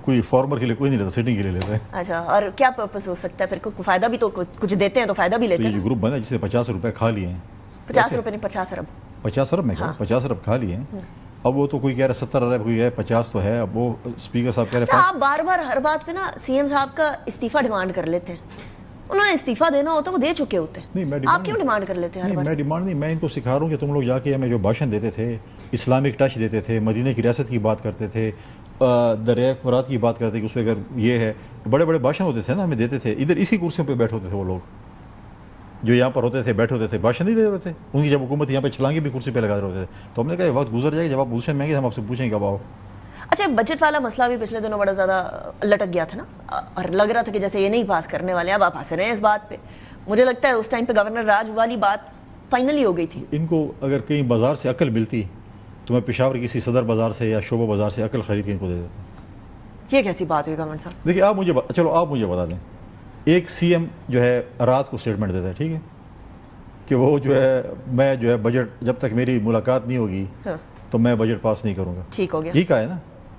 کوئی فارمر کے لیے کوئی نہیں لیتا, سٹنگ کے لیے لیتا ہے. اچھا, اور کیا پرپس ہو سکتا ہے پھر؟ فائدہ بھی تو کچھ دیتے ہیں تو فائدہ بھی لیتے ہیں. یہ جو گروپ بنا جس نے 50 روپے کھا لیے ہیں. 50 روپے نہیں 50 ارب. 50 ارب میں کہا 50 ارب کھا لیے ہیں. اب وہ تو کوئی کہہ رہا 70 ارب, کوئی ہے 50 تو ہے. اب وہ اسپیکر صاحب کہہ رہے ہیں آپ بار بار ہر بات پہ نا سی ایم صاحب کا استعفیٰ ڈیمانڈ کر لیتے ہیں. انہوں نے استعفیٰ دینا ہوتا وہ دے چکے ہوتے ہیں. آپ کیوں ڈیمانڈ کر لیتے ہیں؟ میں ڈیمانڈ نہیں, میں ان کو سکھا رہا ہوں کہ تم لوگ جا کے ہمیں جو بھاشن دیتے تھے, اسلامک ٹچ دیتے تھے, مدینہ کی ریاست کی بات کرتے تھے, دریائے فرات کی بات کرتے تھے کہ اس پہ اگر یہ ہے, بڑے بڑے بھاشن ہوتے تھے نا ہمیں دیتے تھے. ادھر اسی کرسیوں پہ بیٹھے ہوتے تھے وہ لوگ جو یہاں پر ہوتے تھے, بیٹھے ہوتے تھے, بھاشن نہیں دے رہے تھے. ان کی جب حکومت یہاں پہ چھلانگے بھی کرسی پہ لگا رہے ہوتے تھے. تو ہم نے کہا یہ وقت گزر جائے گا, جب آپ پوزیشن میں گے ہم آپ سے پوچھیں گے کب آؤ. اچھا, بجٹ والا مسئلہ بھی پچھلے دنوں بڑا زیادہ لٹک گیا تھا نا, اور لگ رہا تھا کہ جیسے یہ نہیں پاس کرنے والے, اب آپ ہنس رہے ہیں اس بات پہ. مجھے لگتا ہے اس ٹائم پہ گورنر راج والی بات فائنلی ہو گئی تھی. ان کو اگر کہیں بازار سے عقل ملتی تو میں پشاور کسی صدر بازار سے یا شعبہ بازار سے عقل خرید کے ان کو دے دیتا. یہ کیسی بات ہوئی گورنر صاحب؟ دیکھیے آپ مجھے چلو آپ مجھے بتا دیں, ایک سی ایم جو ہے رات کو اسٹیٹمنٹ دیتا ہے, ٹھیک ہے, کہ وہ جو ہے میں جو ہے بجٹ جب تک میری ملاقات نہیں ہوگی تو میں بجٹ پاس نہیں کروں گا. ٹھیک ہو گیا, ٹھیک ہے نا,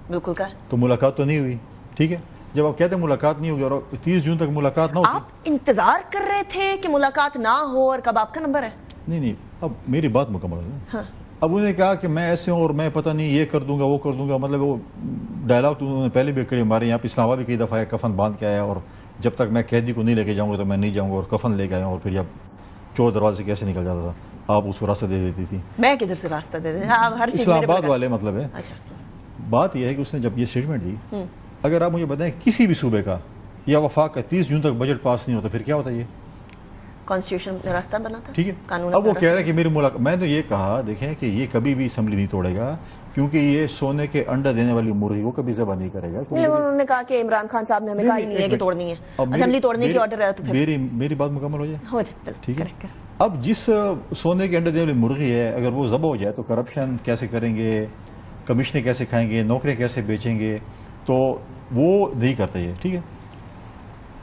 بالکل کا. تو ملاقات تو نہیں ہوئی, ٹھیک ہے. جب آپ کہتے ہیں ملاقات نہیں ہوگی اور 30 جون تک ملاقات نہ ہوتی, آپ انتظار کر رہے تھے کہ ملاقات نہ ہو اور کب آپ کا نمبر ہے؟ نہیں, اب میری بات مکمل ہے. اب انہوں نے کہا کہ میں ایسے ہوں اور میں پتہ نہیں یہ کر دوں گا وہ کر دوں گا, مطلب وہ ڈائلاگ تو انہوں نے پہلے بھی کڑے مارے. یہاں پہ اسلام آباد بھی کئی دفعہ ہے, کفن باندھ کے آیا, اور جب تک میں قیدی کو نہیں لے کے جاؤں گا تو میں نہیں جاؤں گا, اور کفن لے کے آیا, اور پھر جب چور دروازے سے کیسے نکل جاتا تھا آپ اس کو راستہ دے دیتی تھی. میں کدھر سے راستہ دے دیں؟ اسلام آباد والے مطلب ہے. بات یہ ہے کہ اس نے جب یہ اسٹیٹمنٹ دی, اگر آپ مجھے بتائیں کسی بھی صوبے کا یا وفاق کا 30 جون تک بجٹ پاس نہیں ہوتا پھر کیا ہوتا ہے؟ یہ کانسٹیٹیوشن راستہ بنا تھا, ٹھیک ہے. اب وہ کہہ رہا ہے کہ میری ملاقات, میں تو یہ کہا دیکھیں کہ یہ کبھی بھی اسمبلی نہیں توڑے گا, کیونکہ یہ سونے کے انڈا دینے والی مرغی وہ کبھی ذبح نہیں کرے گا. انہوں نے کہا کہ عمران خان صاحب نے ہمیں کہا ہی نہیں ہے کہ توڑنی ہے, اسمبلی توڑنے کی آرڈر ہے. تو میری بات مکمل ہو جائے, ٹھیک ہے. اب جس سونے کے انڈے دینے والی مرغی ہے اگر وہ ذبح ہو جائے تو کرپشن کیسے کریں گے, کمیشنیں کیسے کھائیں گے, نوکریاں کیسے بیچیں گے, تو وہ نہیں کرتا یہ, ٹھیک ہے.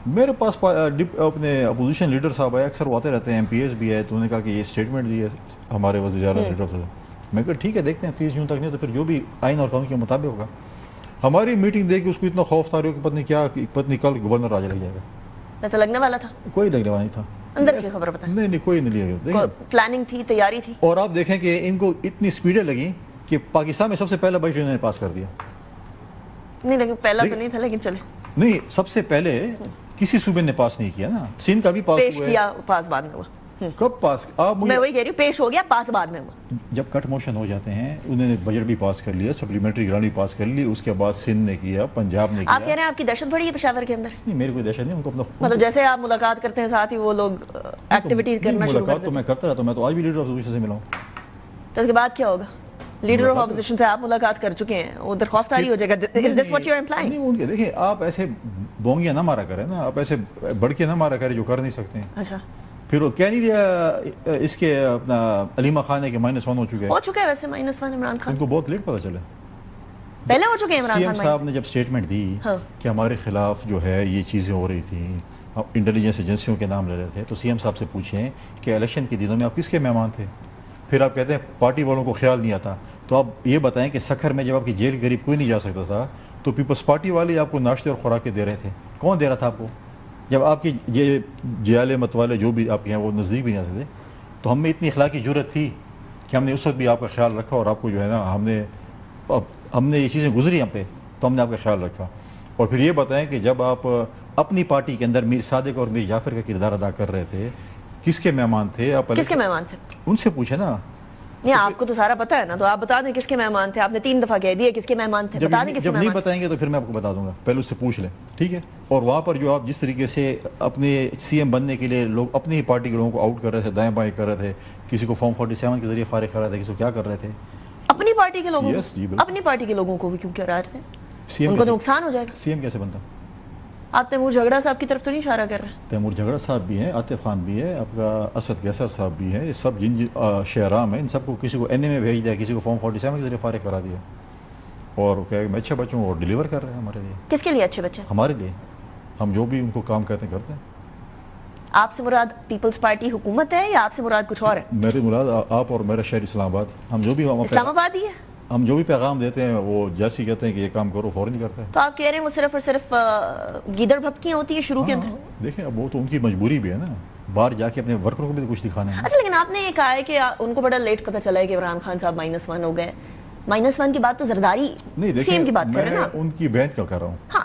میرے پاس اپنے اپوزیشن لیڈر صاحب آئے, اکثر وہ آتے رہتے ہیں, ایم پی ایس بھی ہے, تو انہوں نے کہا کہ یہ اسٹیٹمنٹ دی ہے ہمارے وزیر اعلیٰ لیڈر سے. میں کہا ٹھیک ہے دیکھتے ہیں 30 جون تک نہیں تو پھر جو بھی آئین اور قانون کے مطابق ہوگا. ہماری میٹنگ دیکھ کے اس کو اتنا خوف تھا کہ پتنی کل گورنر راج لگ جائے گا. ایسا لگنے والا تھا؟ کوئی لگنے والا نہیں تھا. اندر کی خبر بتائیں. نہیں کوئی نہیں لیا, پلاننگ تھی, تیاری تھی. اور آپ دیکھیں کہ ان کو اتنی سپیڈیں لگی کہ پاکستان میں سب سے پہلا بجٹ انہوں نے پاس کر دیا. نہیں لیکن پہلا تو نہیں تھا, لیکن چلے نہیں, سب سے پہلے کسی صوبے نے پاس نہیں کیا نا. سندھ کا بھی پاس پیش کیا, پاس بعد میں ہوا. کب پاس؟ میں وہی کہہ رہی ہوں, پیش ہو گیا, پاس بعد میں ہوا. جب کٹ موشن ہو جاتے ہیں, انہوں نے بجٹ بھی پاس کر لیا, سپلیمنٹری گرانٹ بھی پاس کر لی, اس کے بعد سندھ نے کیا, پنجاب نے کیا. آپ کہہ رہے ہیں آپ کی دہشت بڑی ہے پشاور کے اندر؟ نہیں میری کوئی دہشت نہیں, ان کو اپنا مطلب جیسے آپ ملاقات کرتے ہیں ساتھ ہی وہ لوگ ایکٹیویٹیز کرنا شروع کر دیتے ہیں. ملاقات تو میں کرتا رہتا ہوں, میں تو آج بھی لیڈر آف اپوزیشن سے ملا ہوں. تو اس کے بعد کیا ہوگا؟ لیڈر آف اپوزیشن سے آپ ملاقات کر چکے ہیں, ادھر خوف طاری ہو جائے گا. Is this what you are implying? نہیں, ان کے دیکھیں آپ ایسے بونگیاں نہ مارا کریں نا, آپ ایسے بڑھ کے نہ مارا کریں جو کر نہیں سکتے ہیں. اچھا, پھر وہ کہہ نہیں دیا اس کے اپنا علیمہ خان ہے کہ -1 ہو چکا ہے. ویسے -1 عمران خان ان کو بہت لیٹ پتہ چلا, پہلے ہو چکے ہیں عمران خان. سی ایم صاحب نے جب اسٹیٹمنٹ دی کہ ہمارے خلاف جو ہے یہ چیزیں ہو رہی تھیں, انٹیلیجنس ایجنسیوں کے نام لے رہے تھے, تو سی ایم صاحب سے پوچھیں کہ الیکشن کے دنوں میں آپ کس کے مہمان تھے؟ پھر آپ کہتے ہیں پارٹی والوں کو خیال نہیں آتا. تو آپ یہ بتائیں کہ سکھر میں جب آپ کی جیل کے قریب کوئی نہیں جا سکتا تھا تو پیپلز پارٹی والے آپ کو ناشتے اور خوراکیں دے رہے تھے. کون دے رہا تھا آپ کو؟ جب آپ کی جیالے مت والے جو بھی آپ کے ہیں وہ نزدیک بھی نہیں آ سکتے. تو ہم میں اتنی اخلاقی جرت تھی کہ ہم نے اس وقت بھی آپ کا خیال رکھا, اور آپ کو جو ہے نا ہم نے یہ چیزیں گزری ہم پہ تو ہم نے آپ کا خیال رکھا. اور پھر یہ بتائیں کہ جب آپ اپنی پارٹی کے اندر میر صادق اور میر جعفر کا کردار ادا کر رہے تھے, کس کے مہمان تھے آپ؟ کس کے مہمان تھے ان سے پوچھیں نا. نہیں آپ کو تو سارا پتہ ہے نا, تو آپ بتا دیں کس کے مہمان تھے. آپ نے 3 دفعہ کہہ دیا کس کے مہمان تھے, بتا دیں کس کے مہمان. جب نہیں بتائیں گے تو پھر میں آپ کو بتا دوں گا, پہلے اس سے پوچھ لیں, ٹھیک ہے. اور وہاں پر جو آپ جس طریقے سے اپنے سی ایم بننے کے لیے لوگ اپنی ہی پارٹی کے لوگوں کو آؤٹ کر رہے تھے, دائیں بائیں کر رہے تھے, کسی کو فارم 47 کے ذریعے فارغ کر رہے تھے, کسی کو کیا کر رہے تھے, اپنی پارٹی کے لوگوں اپنی پارٹی کے لوگوں کو بھی کیوں کرا رہے تھے؟ ان کو تو نقصان ہو جائے گا. سی ایم کیسے بنتا؟ آپ تیمور جھگڑا صاحب کی طرف تو نہیں اشارہ کر رہے؟ تیمور جھگڑا صاحب بھی ہیں, عاطف خان بھی ہے, آپ کا اسد قیصر صاحب بھی ہیں, یہ سب جن شہرام ہیں, ان سب کو کسی کو این اے میں بھیج دیا, کسی کو فارم 47 کے ذریعے فارغ کرا دیا, اور کیا میں اچھے بچوں کو ڈیلیور کر رہے ہیں ہمارے لیے. کس کے لیے اچھے بچے؟ ہمارے لیے. ہم جو بھی ان کو کام کہتے ہیں کرتے ہیں. آپ سے مراد پیپلز پارٹی حکومت ہے یا آپ سے مراد کچھ اور ہے؟ میری مراد آپ اور میرا شہر اسلام آباد. ہم جو بھی اسلام آباد ہی ہے. ہم جو بھی پیغام دیتے ہیں وہ جیسی کہتے ہیں کہ یہ کام کرو فوراً کرتے ہیں. تو آپ کہہ رہے ہیں وہ صرف اور صرف گیدڑ بھپکیاں ہوتی ہے شروع کے اندر؟ دیکھیں اب وہ تو ان کی مجبوری بھی ہے نا, باہر جا کے اپنے ورکروں کو بھی کچھ دکھانا ہے. اچھا لیکن آپ نے یہ کہا ہے کہ ان کو بڑا لیٹ پتہ چلا ہے کہ عمران خان صاحب -1 ہو گئے. -1 کی بات تو زرداری سی ایم کی بات کر رہے ہیں نا. ان کی بہن کا کر رہا ہوں. ہاں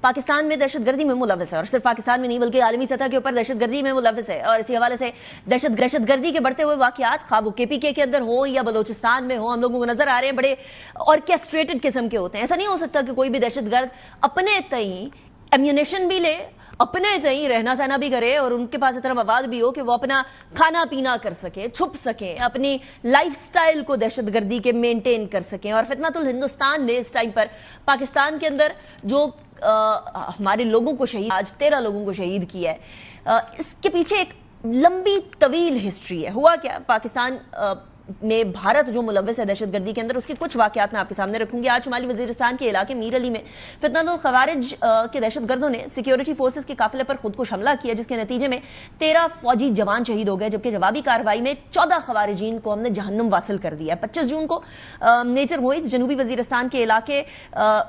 پاکستان میں دہشت گردی میں ملوث ہے، اور صرف پاکستان میں نہیں بلکہ عالمی سطح کے اوپر دہشت گردی میں ملوث ہے. اور اسی حوالے سے دہشت گردی کے بڑھتے ہوئے واقعات خواہ وہ KPK کے اندر ہوں یا بلوچستان میں ہوں، ہم لوگوں کو نظر آ رہے ہیں بڑے آرکیسٹریٹڈ قسم کے ہوتے ہیں. ایسا نہیں ہو سکتا کہ کوئی بھی دہشت گرد اپنے تئیں ایمیونیشن بھی لے، اپنے تئیں رہنا سہنا بھی کرے، اور ان کے پاس اتنا مواد بھی ہو کہ وہ اپنا کھانا پینا کر سکے، چھپ سکیں، اپنی لائف سٹائل کو دہشت گردی کے مینٹین کر سکیں. اور فتنۃ الہندوستان نے اس ٹائم پر پاکستان کے اندر جو ہمارے لوگوں کو شہید، آج 13 لوگوں کو شہید کیا ہے، اس کے پیچھے ایک لمبی طویل ہسٹری ہے. ہوا کیا، پاکستان میں بھارت جو ملوث ہے دہشت گردی کے اندر، اس کے کچھ واقعات میں آپ کے سامنے رکھوں گی. آج شمالی وزیرستان کے علاقے میر علی میں فتنۃ الخوارج کے دہشت گردوں نے سیکیورٹی فورسز کے قافلے پر خود کش حملہ کیا، جس کے نتیجے میں 13 فوجی جوان شہید ہو گئے، جبکہ جوابی کارروائی میں 14 خوارجین کو ہم نے جہنم واصل کر دیا. 25 جون کو نیچر موئز جنوبی وزیرستان کے علاقے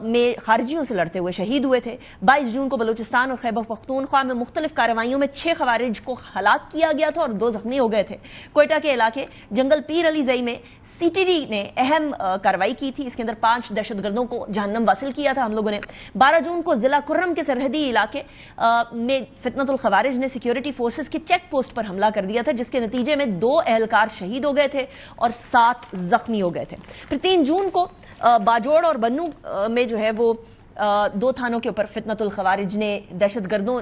میں خارجیوں سے لڑتے ہوئے شہید ہوئے تھے. 22 جون کو بلوچستان اور خیبر پختونخوا میں مختلف کارروائیوں میں 6 خوارج کو ہلاک کیا گیا تھا اور 2 زخمی ہو گئے تھے. کوئٹہ کے علاقے جنگل پیر علی زئی میں CTD نے اہم کارروائی کی تھی، اس کے اندر 5 دہشت گردوں کو جہنم واصل کیا تھا ہم لوگوں نے. 12 جون کو ضلع کرم کے سرحدی علاقے میں فتنۃ الخوارج نے سیکیورٹی فورسز کے چیک پوسٹ پر حملہ کر دیا تھا، جس کے نتیجے میں 2 اہلکار شہید ہو گئے تھے اور 7 زخمی ہو گئے تھے. پھر 3 جون کو باجوڑ اور بنو میں جو ہے وہ 2 تھانوں کے اوپر فتنۃ الخوارج نے دہشت گردوں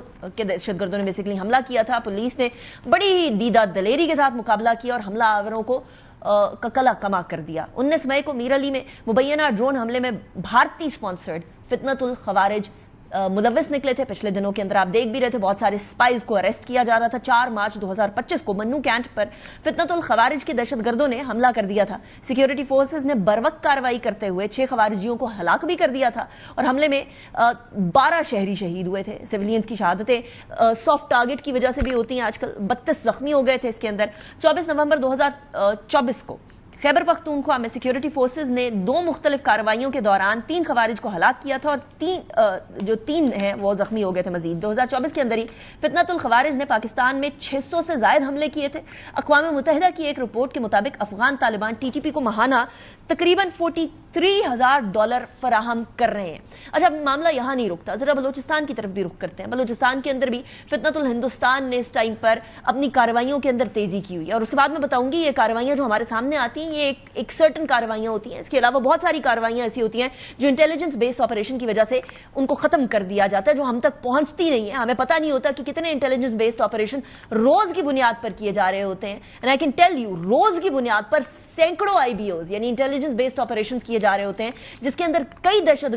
نے بیسیکلی حملہ کیا تھا. پولیس نے بڑی ہی دیدہ دلیری کے ساتھ مقابلہ کیا اور حملہ آوروں کو ککلا کما کر دیا. 19 مئی کو میر علی میں مبینہ ڈرون حملے میں بھارتی سپانسرڈ فتنۃ الخوارج ملوث نکلے تھے. پچھلے دنوں کے اندر آپ دیکھ بھی رہے تھے بہت سارے سپائز کو اریسٹ کیا جا رہا تھا. 4 مارچ 2025 کو منو کینٹ پر فتنۃ الخوارج کے دہشت گردوں نے حملہ کر دیا تھا. سیکیورٹی فورسز نے بروقت کارروائی کرتے ہوئے 6 خوارجیوں کو ہلاک بھی کر دیا تھا اور حملے میں 12 شہری شہید ہوئے تھے. سویلینز کی شہادتیں سافٹ ٹارگٹ کی وجہ سے بھی ہوتی ہیں آج کل. 32 زخمی ہو گئے تھے اس کے اندر. 24 نومبر 2024 کو خیبر پختونخوا میں سیکیورٹی فورسز نے 2 مختلف کارروائیوں کے دوران 3 خوارج کو ہلاک کیا تھا اور 3 ہیں وہ زخمی ہو گئے تھے مزید. 2024 کے اندر ہی فتنۃ الخوارج نے پاکستان میں 600 سے زائد حملے کیے تھے. اقوام متحدہ کی ایک رپورٹ کے مطابق افغان طالبان TTP کو ماہانہ تقریباً $43,000 فراہم کر رہے ہیں. اچھا، معاملہ یہاں نہیں رکتا، ذرا بلوچستان کی طرف بھی رخ کرتے ہیں. بلوچستان کے اندر بھی فتنۃ الہندوستان نے اس ٹائم پر اپنی کارروائیوں کے اندر تیزی کی ہوئی ہے، اور اس کے بعد میں بتاؤں گی یہ کارروائیاں جو ہمارے سامنے آتی ہیں یہ ایک سرٹن کارروائیاں ہوتی ہیں. اس کے علاوہ بہت ساری کارروائیاں ایسی ہوتی ہیں جو انٹیلیجنس بیسڈ آپریشن کی وجہ سے ان کو ختم کر دیا جاتا ہے، جو ہم تک پہنچتی نہیں ہے. ہمیں پتہ نہیں ہوتا کہ کتنے انٹیلیجنس بیسڈ آپریشن روز کی بنیاد پر کیے جا رہے ہوتے ہیں. And I can tell you, روز کی بنیاد پر سینکڑوں IBOs یعنی انٹیلیجنس بیسڈ آپریشن کیے جا رہے ہوتے ہیں، جس کے اندر کئی دہشت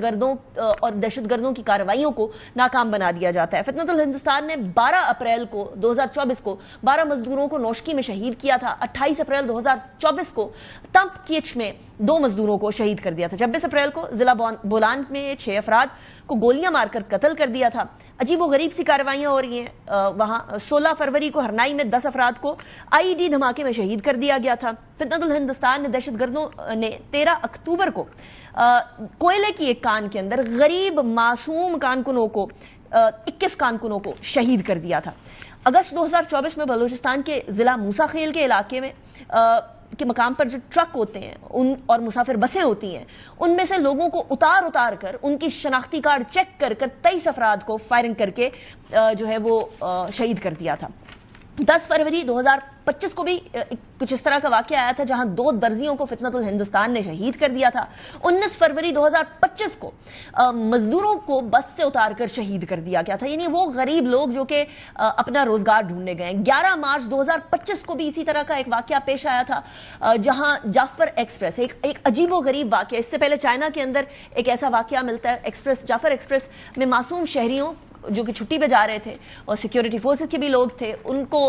گردوں کی کارروائیوں کو ناکام بنا دیا جاتا ہے. فتنۃ الہندوستان نے 12 اپریل کو 2024 کو 12 مزدوروں کو نوشکی میں شہید کیا تھا. 28 اپریل 2024 کو تمپ کیچ میں 2 مزدوروں کو شہید کر دیا تھا. 26 اپریل کو ضلع بولان میں 6 افراد کو گولیاں مار کر قتل کر دیا تھا. عجیب و غریب سی کارروائیاں ہو رہی ہیں وہاں. 16 فروری کو ہرنائی میں 10 افراد کو IED دھماکے میں شہید کر دیا گیا تھا. فتنۃ الہندوستان نے دہشت گردوں نے 13 اکتوبر کو کوئلے کی ایک کان کے اندر غریب معصوم کانکنوں کو 21 کانکنوں کو شہید کر دیا تھا. اگست 2024 میں بلوچستان کے ضلع موسیٰ خیل کے علاقے میں کے مقام پر جو ٹرک ہوتے ہیں اور مسافر بسیں ہوتی ہیں، ان میں سے لوگوں کو اتار کر ان کی شناختی کارڈ چیک کر 23 افراد کو فائرنگ کر کے جو ہے وہ شہید کر دیا تھا. 10 فروری 2025 کو بھی کچھ اس طرح کا واقعہ آیا تھا جہاں 2 درزیوں کو فتنۃ الہندوستان نے شہید کر دیا تھا. 19 فروری 2025 کو مزدوروں کو بس سے اتار کر شہید کر دیا گیا تھا، یعنی وہ غریب لوگ جو کہ اپنا روزگار ڈھونڈنے گئے. 11 مارچ 2025 کو بھی اسی طرح کا ایک واقعہ پیش آیا تھا جہاں جعفر ایکسپریس، ایک عجیب و غریب واقعہ. اس سے پہلے چائنا کے اندر ایک ایسا واقعہ ملتا ہے جعفر ایکسپریس میں معصوم شہریوں جو کہ چھٹی پہ جا رہے تھے اور سیکیورٹی فورسز کے بھی لوگ تھے، ان کو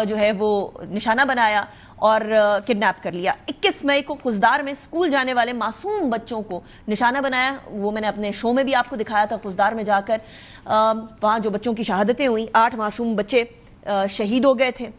جو ہے وہ نشانہ بنایا اور کڈنیپ کر لیا. 21 مئی کو خزدار میں اسکول جانے والے معصوم بچوں کو نشانہ بنایا. وہ میں نے اپنے شو میں بھی آپ کو دکھایا تھا. خزدار میں جا کر وہاں جو بچوں کی شہادتیں ہوئیں، 8 معصوم بچے شہید ہو گئے تھے.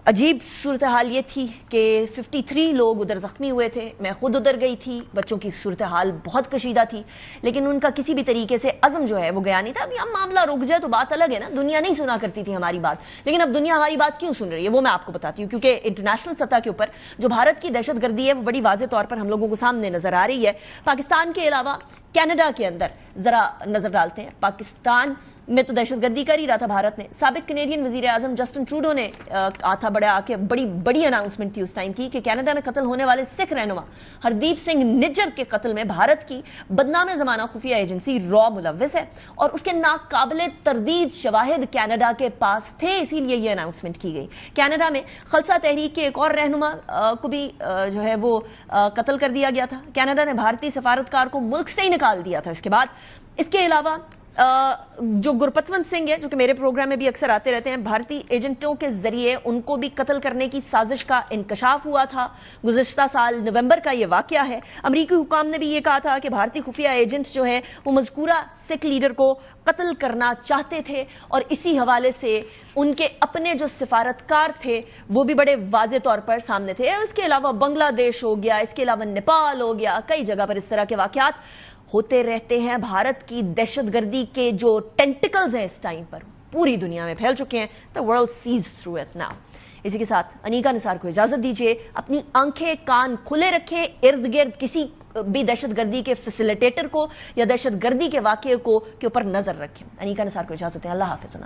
عجیب صورتحال یہ تھی کہ 53 لوگ ادھر زخمی ہوئے تھے. میں خود ادھر گئی تھی. بچوں کی صورتحال بہت کشیدہ تھی, لیکن ان کا کسی بھی طریقے سے عزم جو ہے وہ گیا نہیں تھا. اب یہ معاملہ رک جائے تو بات الگ ہے نا, دنیا نہیں سنا کرتی تھی ہماری بات, لیکن اب دنیا ہماری بات کیوں سن رہی ہے وہ میں آپ کو بتاتی ہوں. کیونکہ انٹرنیشنل سطح کے اوپر جو بھارت کی دہشت گردی ہے وہ بڑی واضح طور پر ہم لوگوں کو سامنے نظر آ رہی ہے. پاکستان کے علاوہ کینیڈا کے اندر ذرا نظر ڈالتے ہیں. پاکستان میں تو دہشت گردی کر ہی رہا تھا بھارت نے. سابق کینیڈین وزیر اعظم جسٹن ٹروڈو نے بڑی اناؤنسمنٹ تھی اس ٹائم کی کہ کینیڈا میں قتل ہونے والے سکھ رہنما ہردیپ سنگھ نجر کے قتل میں بھارت کی بدنام زمانہ خفیہ ایجنسی را ملوث ہے, اور اس کے ناقابل تردید شواہد کینیڈا کے پاس تھے, اسی لیے یہ اناؤنسمنٹ کی گئی. کینیڈا میں خلصہ تحریک کے ایک اور رہنما کو بھی جو ہے وہ قتل کر دیا گیا تھا. کینیڈا نے بھارتی سفارتکار کو ملک سے ہی نکال دیا تھا. اس کے علاوہ جو گرپتونت سنگھ ہے, جو کہ میرے پروگرام میں بھی اکثر آتے رہتے ہیں, بھارتی ایجنٹوں کے ذریعے ان کو بھی قتل کرنے کی سازش کا انکشاف ہوا تھا. گزشتہ سال نومبر کا یہ واقعہ ہے. امریکی حکام نے بھی یہ کہا تھا کہ بھارتی خفیہ ایجنٹس جو ہیں وہ مذکورہ سکھ لیڈر کو قتل کرنا چاہتے تھے, اور اسی حوالے سے ان کے اپنے جو سفارتکار تھے وہ بھی بڑے واضح طور پر سامنے تھے. اس کے علاوہ بنگلہ دیش ہو گیا, اس کے علاوہ نیپال ہو گیا, کئی جگہ پر اس طرح کے واقعات ہوتے رہتے ہیں. بھارت کی دہشت گردی کے جو ٹینٹیکلز ہیں اس ٹائم پر پوری دنیا میں پھیل چکے ہیں. The world sees through it now. اسی کے ساتھ انیکا نثار کو اجازت دیجیے. اپنی آنکھیں کان کھلے رکھیں, ارد گرد کسی بھی دہشت گردی کے فیسیلیٹیٹر کو یا دہشت گردی کے واقعے کو کے اوپر نظر رکھیں. انیکا نثار کو اجازت دیں. اللہ حافظ.